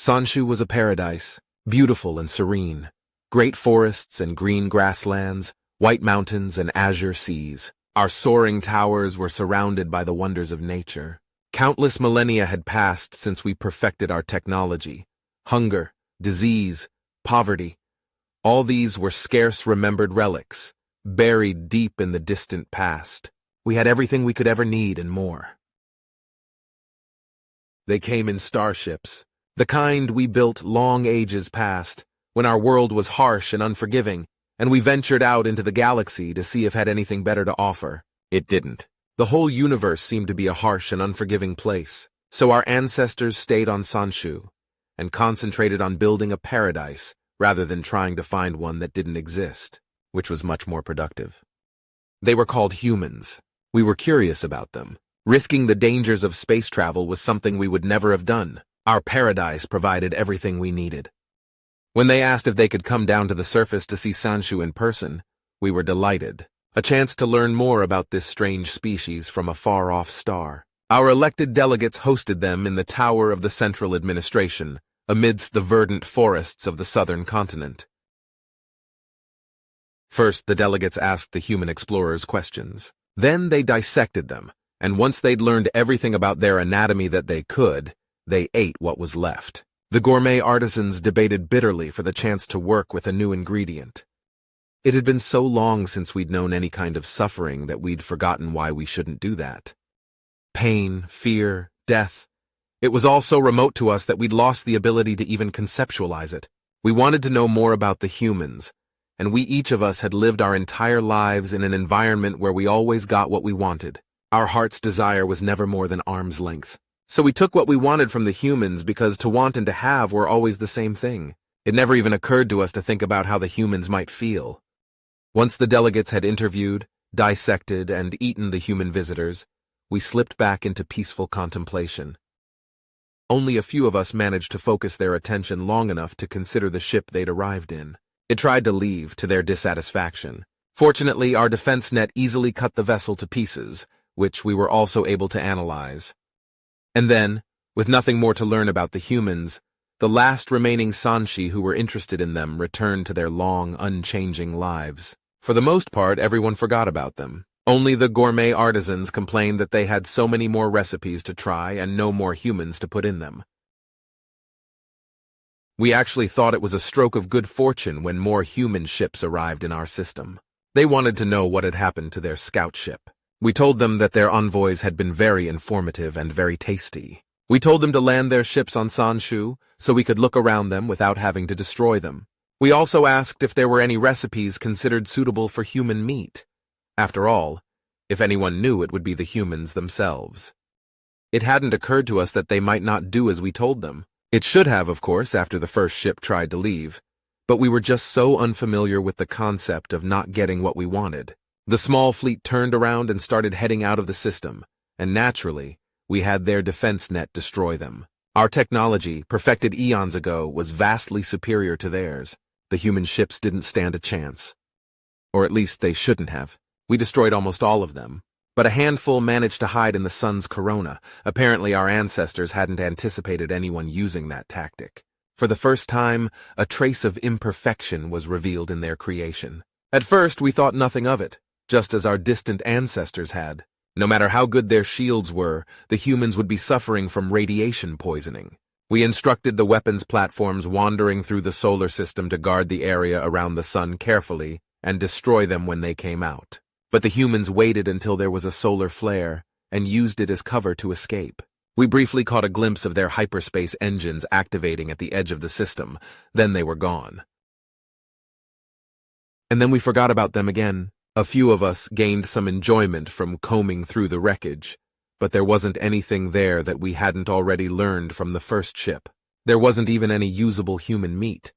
Sanshu was a paradise, beautiful and serene. Great forests and green grasslands, white mountains and azure seas. Our soaring towers were surrounded by the wonders of nature. Countless millennia had passed since we perfected our technology. Hunger, disease, poverty. All these were scarce remembered relics, buried deep in the distant past. We had everything we could ever need and more. They came in starships, the kind we built long ages past, when our world was harsh and unforgiving, and we ventured out into the galaxy to see if it had anything better to offer. It didn't. The whole universe seemed to be a harsh and unforgiving place, so our ancestors stayed on Sanshu and concentrated on building a paradise rather than trying to find one that didn't exist, which was much more productive. They were called humans. We were curious about them. Risking the dangers of space travel was something we would never have done. Our paradise provided everything we needed. When they asked if they could come down to the surface to see Sanshu in person, we were delighted. A chance to learn more about this strange species from a far-off star. Our elected delegates hosted them in the tower of the Central Administration, amidst the verdant forests of the southern continent. First, the delegates asked the human explorers questions. Then they dissected them, and once they'd learned everything about their anatomy that they could, they ate what was left. The gourmet artisans debated bitterly for the chance to work with a new ingredient. It had been so long since we'd known any kind of suffering that we'd forgotten why we shouldn't do that. Pain, fear, death. It was all so remote to us that we'd lost the ability to even conceptualize it. We wanted to know more about the humans, and we each of us had lived our entire lives in an environment where we always got what we wanted. Our heart's desire was never more than arm's length. So we took what we wanted from the humans because to want and to have were always the same thing. It never even occurred to us to think about how the humans might feel. Once the delegates had interviewed, dissected, and eaten the human visitors, we slipped back into peaceful contemplation. Only a few of us managed to focus their attention long enough to consider the ship they'd arrived in. It tried to leave, to their dissatisfaction. Fortunately, our defense net easily cut the vessel to pieces, which we were also able to analyze. And then, with nothing more to learn about the humans, the last remaining Sanshi who were interested in them returned to their long, unchanging lives. For the most part, everyone forgot about them. Only the gourmet artisans complained that they had so many more recipes to try and no more humans to put in them. We actually thought it was a stroke of good fortune when more human ships arrived in our system. They wanted to know what had happened to their scout ship. We told them that their envoys had been very informative and very tasty. We told them to land their ships on Sanshu so we could look around them without having to destroy them. We also asked if there were any recipes considered suitable for human meat. After all, if anyone knew, it would be the humans themselves. It hadn't occurred to us that they might not do as we told them. It should have, of course, after the first ship tried to leave, but we were just so unfamiliar with the concept of not getting what we wanted. The small fleet turned around and started heading out of the system, and naturally, we had their defense net destroy them. Our technology, perfected eons ago, was vastly superior to theirs. The human ships didn't stand a chance. Or at least they shouldn't have. We destroyed almost all of them. But a handful managed to hide in the sun's corona. Apparently our ancestors hadn't anticipated anyone using that tactic. For the first time, a trace of imperfection was revealed in their creation. At first, we thought nothing of it, just as our distant ancestors had. No matter how good their shields were, the humans would be suffering from radiation poisoning. We instructed the weapons platforms wandering through the solar system to guard the area around the sun carefully and destroy them when they came out. But the humans waited until there was a solar flare and used it as cover to escape. We briefly caught a glimpse of their hyperspace engines activating at the edge of the system, then they were gone. And then we forgot about them again. A few of us gained some enjoyment from combing through the wreckage, but there wasn't anything there that we hadn't already learned from the first ship. There wasn't even any usable human meat,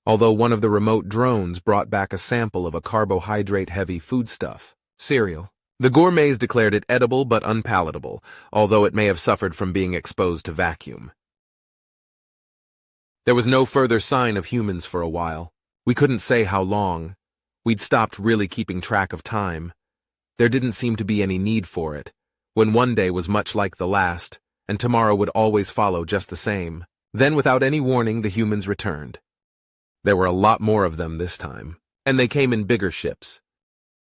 although one of the remote drones brought back a sample of a carbohydrate-heavy foodstuff, cereal. The gourmets declared it edible but unpalatable, although it may have suffered from being exposed to vacuum. There was no further sign of humans for a while. We couldn't say how long. We'd stopped really keeping track of time. There didn't seem to be any need for it, when one day was much like the last, and tomorrow would always follow just the same. Then, without any warning, the humans returned. There were a lot more of them this time, and they came in bigger ships.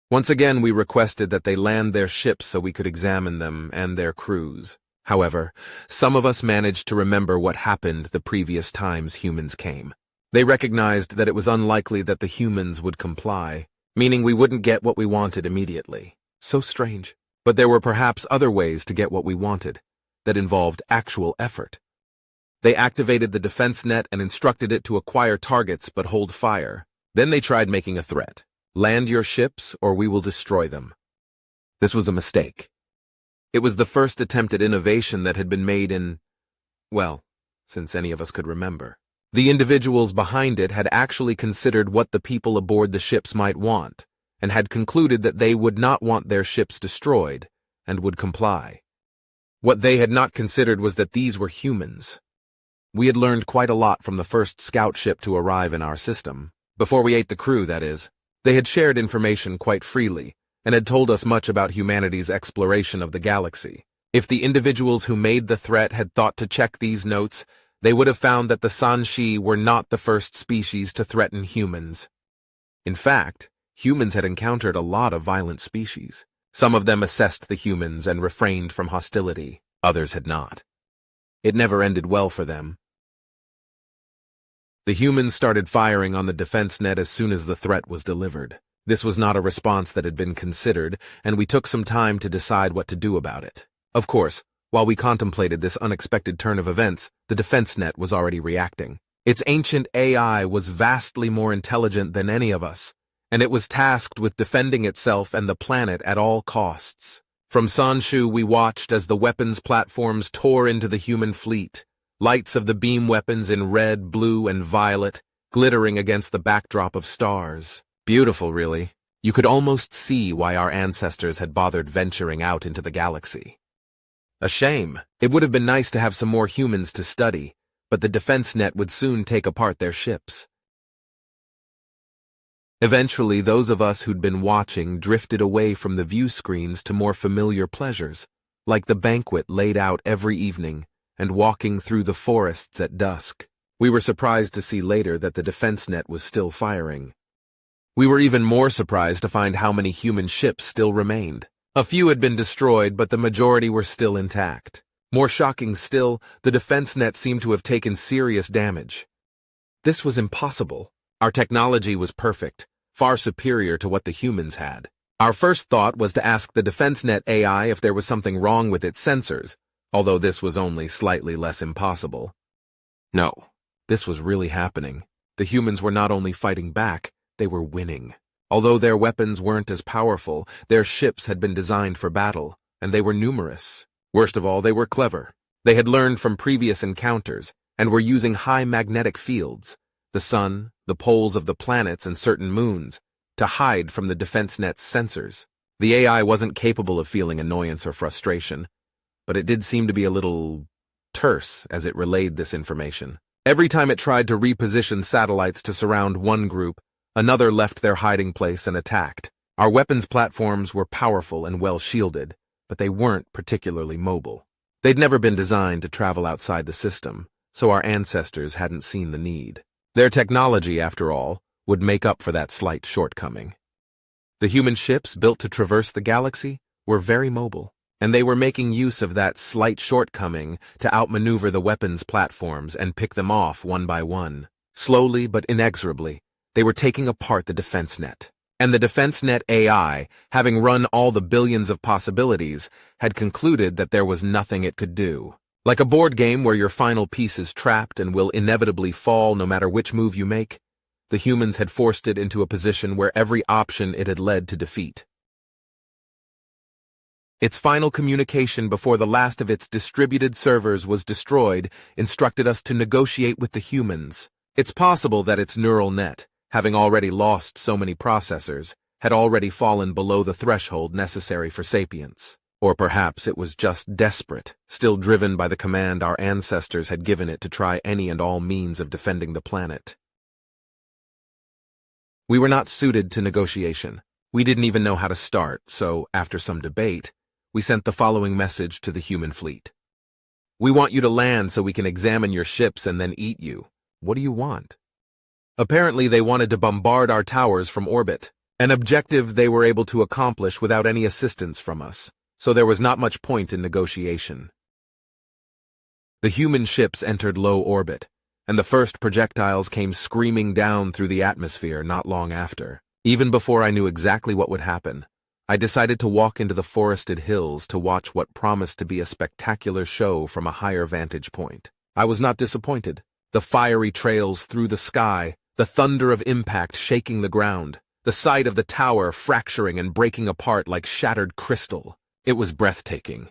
Once again, we requested that they land their ships so we could examine them and their crews. However, some of us managed to remember what happened the previous times humans came. They recognized that it was unlikely that the humans would comply, meaning we wouldn't get what we wanted immediately. So strange. But there were perhaps other ways to get what we wanted, that involved actual effort. They activated the defense net and instructed it to acquire targets but hold fire. Then they tried making a threat. Land your ships or we will destroy them. This was a mistake. It was the first attempt at innovation that had been made in, well, since any of us could remember. The individuals behind it had actually considered what the people aboard the ships might want, and had concluded that they would not want their ships destroyed, and would comply. What they had not considered was that these were humans. We had learned quite a lot from the first scout ship to arrive in our system. Before we ate the crew, that is. They had shared information quite freely, and had told us much about humanity's exploration of the galaxy. If the individuals who made the threat had thought to check these notes, they would have found that the Sanshi were not the first species to threaten humans. In fact, humans had encountered a lot of violent species. Some of them assessed the humans and refrained from hostility. Others had not. It never ended well for them. The humans started firing on the defense net as soon as the threat was delivered. This was not a response that had been considered, and we took some time to decide what to do about it. Of course, while we contemplated this unexpected turn of events, the defense net was already reacting. Its ancient AI was vastly more intelligent than any of us, and it was tasked with defending itself and the planet at all costs. From Sanshu, we watched as the weapons platforms tore into the human fleet, lights of the beam weapons in red, blue, and violet, glittering against the backdrop of stars. Beautiful, really. You could almost see why our ancestors had bothered venturing out into the galaxy. A shame. It would have been nice to have some more humans to study, but the defense net would soon take apart their ships. Eventually, those of us who'd been watching drifted away from the view screens to more familiar pleasures, like the banquet laid out every evening, and walking through the forests at dusk. We were surprised to see later that the defense net was still firing. We were even more surprised to find how many human ships still remained. A few had been destroyed, but the majority were still intact. More shocking still, the defense net seemed to have taken serious damage. This was impossible. Our technology was perfect, far superior to what the humans had. Our first thought was to ask the defense net AI if there was something wrong with its sensors, although this was only slightly less impossible. No, this was really happening. The humans were not only fighting back, they were winning. Although their weapons weren't as powerful, their ships had been designed for battle, and they were numerous. Worst of all, they were clever. They had learned from previous encounters, and were using high magnetic fields, the sun, the poles of the planets, and certain moons, to hide from the defense net's sensors. The AI wasn't capable of feeling annoyance or frustration, but it did seem to be a little terse as it relayed this information. Every time it tried to reposition satellites to surround one group, another left their hiding place and attacked. Our weapons platforms were powerful and well shielded, but they weren't particularly mobile. They'd never been designed to travel outside the system, so our ancestors hadn't seen the need. Their technology, after all, would make up for that slight shortcoming. The human ships built to traverse the galaxy were very mobile, and they were making use of that slight shortcoming to outmaneuver the weapons platforms and pick them off one by one. Slowly but inexorably, they were taking apart the defense net. And the defense net AI, having run all the billions of possibilities, had concluded that there was nothing it could do. Like a board game where your final piece is trapped and will inevitably fall no matter which move you make, the humans had forced it into a position where every option it had led to defeat. Its final communication before the last of its distributed servers was destroyed instructed us to negotiate with the humans. It's possible that its neural net, having already lost so many processors, had already fallen below the threshold necessary for sapience. Or perhaps it was just desperate, still driven by the command our ancestors had given it to try any and all means of defending the planet. We were not suited to negotiation. We didn't even know how to start, so, after some debate, we sent the following message to the human fleet. We want you to land so we can examine your ships and then eat you. What do you want? Apparently, they wanted to bombard our towers from orbit, an objective they were able to accomplish without any assistance from us, so there was not much point in negotiation. The human ships entered low orbit, and the first projectiles came screaming down through the atmosphere not long after. Even before I knew exactly what would happen, I decided to walk into the forested hills to watch what promised to be a spectacular show from a higher vantage point. I was not disappointed. The fiery trails through the sky, the thunder of impact shaking the ground, the sight of the tower fracturing and breaking apart like shattered crystal. It was breathtaking.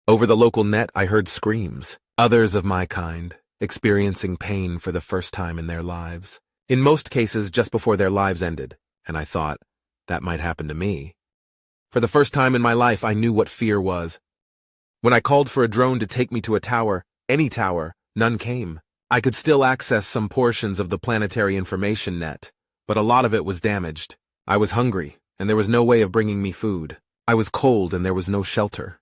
Over the local net, I heard screams, others of my kind, experiencing pain for the first time in their lives. In most cases, just before their lives ended, and I thought, that might happen to me. For the first time in my life, I knew what fear was. When I called for a drone to take me to a tower, any tower, none came. I could still access some portions of the planetary information net, but a lot of it was damaged. I was hungry, and there was no way of bringing me food. I was cold, and there was no shelter.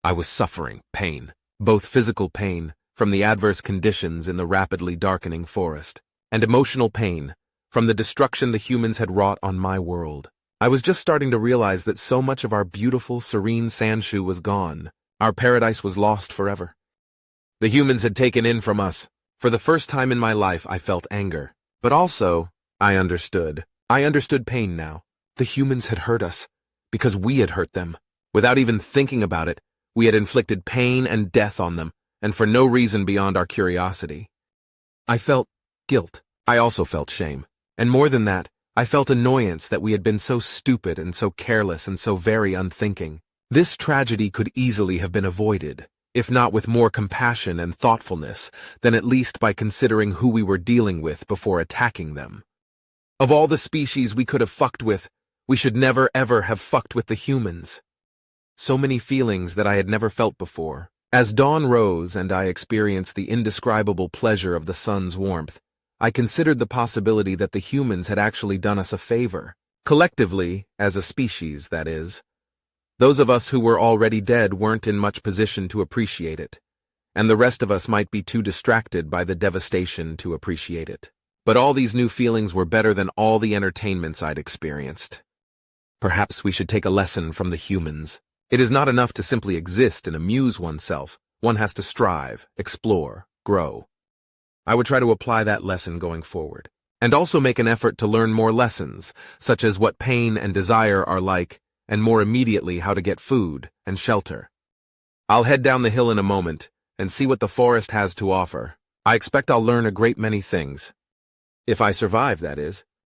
I was suffering pain, both physical pain from the adverse conditions in the rapidly darkening forest, and emotional pain from the destruction the humans had wrought on my world. I was just starting to realize that so much of our beautiful, serene Sandshoe was gone. Our paradise was lost forever. The humans had taken in from us. For the first time in my life, I felt anger. But also, I understood. I understood pain now. The humans had hurt us, because we had hurt them. Without even thinking about it, we had inflicted pain and death on them, and for no reason beyond our curiosity. I felt guilt. I also felt shame. And more than that, I felt annoyance that we had been so stupid and so careless and so very unthinking. This tragedy could easily have been avoided, if not with more compassion and thoughtfulness, then at least by considering who we were dealing with before attacking them. Of all the species we could have fucked with, we should never ever have fucked with the humans. So many feelings that I had never felt before. As dawn rose and I experienced the indescribable pleasure of the sun's warmth, I considered the possibility that the humans had actually done us a favor. Collectively, as a species, that is. Those of us who were already dead weren't in much position to appreciate it, and the rest of us might be too distracted by the devastation to appreciate it. But all these new feelings were better than all the entertainments I'd experienced. Perhaps we should take a lesson from the humans. It is not enough to simply exist and amuse oneself. One has to strive, explore, grow. I would try to apply that lesson going forward, and also make an effort to learn more lessons, such as what pain and desire are like, and more immediately how to get food and shelter. I'll head down the hill in a moment and see what the forest has to offer. I expect I'll learn a great many things. If I survive, that is.